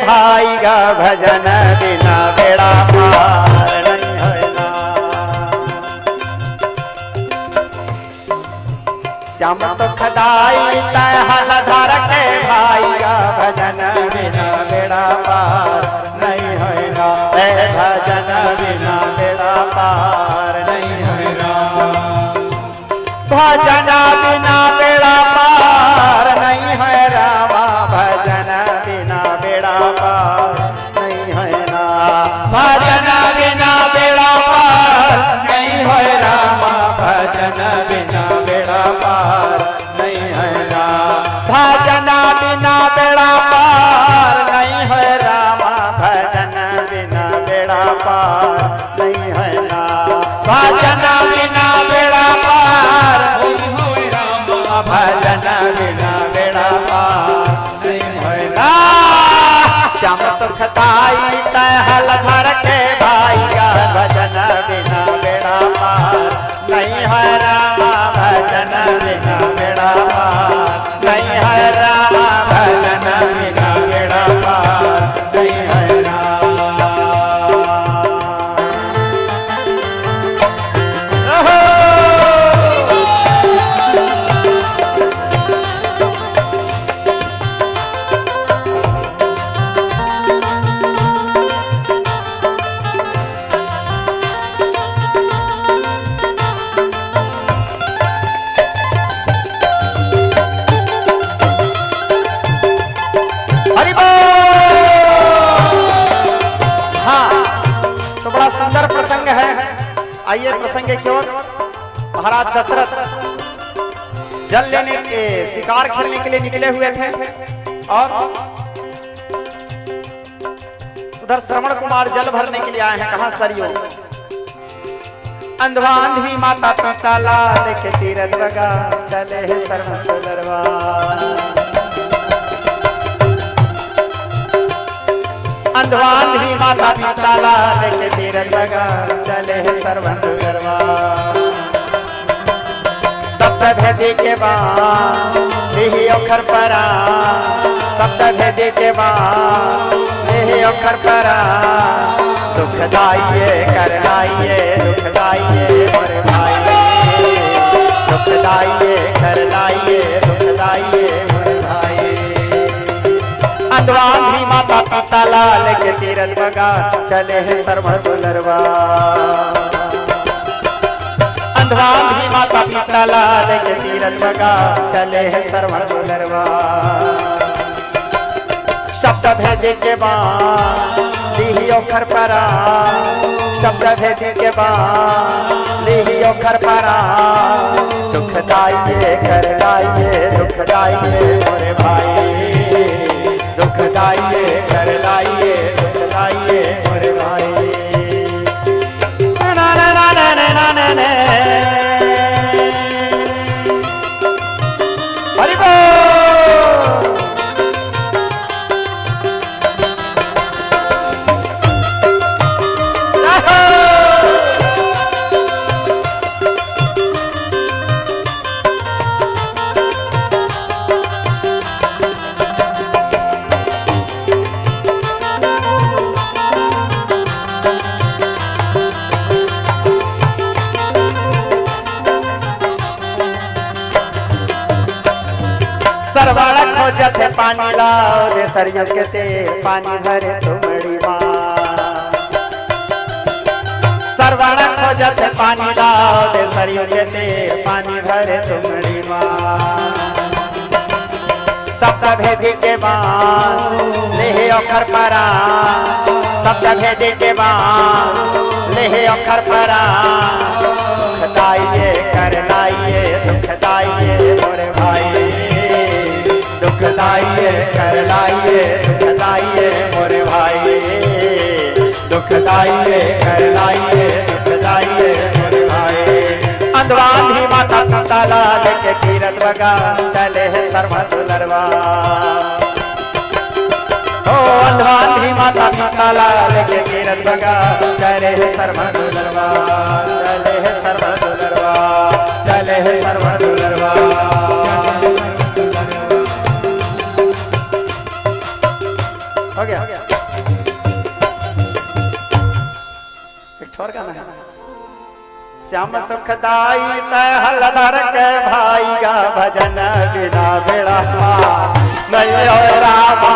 भाई गा भजन बिना बेड़ा पार नहीं है ना। श्याम सुखदाई तय हल धर के भाई गा भजन बिना बेड़ा पार नहीं है ना। भजन बिना बेड़ा पार नहीं है ना। भजन बिना बेड़ा पार नहीं है रामा। भजन बिना बेड़ा पार नहीं है ना। भजन बिना बेड़ा पार नहीं है रामा। भजन बिना बेड़ा पार नहीं है ना। भजन बिना बेड़ा पार नहीं है रामा। भजन बिना बेड़ा पार नहीं है ना। भजन बिना बेड़ा पार भजन बिना बेड़ा पार नहीं है ना। श्याम सुखदाई तय हल धर के भाई गा भजन बिना बेड़ा पार नहीं है रामा। भजन बिना बेड़ा पार नहीं है रामा। भजन बिना बेड़ा पार नहीं है रामा। सुंदर प्रसंग है। आइए प्रसंग की ओर। महाराज दशरथ जल लेने के शिकार खेलने के लिए निकले हुए थे और उधर श्रवण कुमार जल भरने के लिए आए हैं। कहां सरयू अंधवा अंधवी माता पिता लाल के तीरथ बगा चले है सरमत दरबार। अंधवा अंधवी माता पिता लाल के तीरथ बगा चले है सरबंध गरबा। सप्त भेदी के बाद देही अखर परा। सप्त भेदी के बाद देही अखर परा। दुखदाइये कर लाइये दुखदाइये मोरे भाई। दुखदाइये कर लाइये दुखदाइये मोरे भाई। अंधवांधी माता पिता लाल के तीरथ बगा चले है सर्वदुलरवा। अंधवांधी माता पिता लाल के तीरथ बगा चले है सर्वदुलरवा। शब्द भेदे के बाद लीही ओखर परा। शब्द भेदे के बाद लीही ओखर परा। दुखदाइये कर लाइये दुखदाइये मोरे भाई। दुखदाइये कर लाइये दुखदाइये मोरे भाई। हरि बोल। सरवाड़ा खोजत है पानी लाओ दे सरयू के ते पानी भरे तुमड़ी माँ। सरवाड़ा खोजत है पानी लाओ दे सरयू के ते पानी भरे तुमड़ी माँ। सप्त भेदी के बाद लेहे ओखर परा। सप्त भेदी के बाद लेहे ओखर परा। दुखदाइये कर लाइये दुखदाइये मोरे भाई। दुखदाइये कर लाइये दुखदाइये मोरे भाई। दुखदाइये कर लाइये दुखदाइये मोरे भाई। अंधवांधी माता पिता लाल के तीरथ बगा चले है सर्वदुलरवा। ओ अंधवांधी माता पिता लाल के तीरथ बगा चले है सर्वदुलरवा। चले है सर्वदुलरवा चले है सर्वदुलरवा। हो गया एक छोर गाना है श्याम सुखदाई तय हलधर के भाई गा भजन बिना बेड़ा पार नहीं हो रामा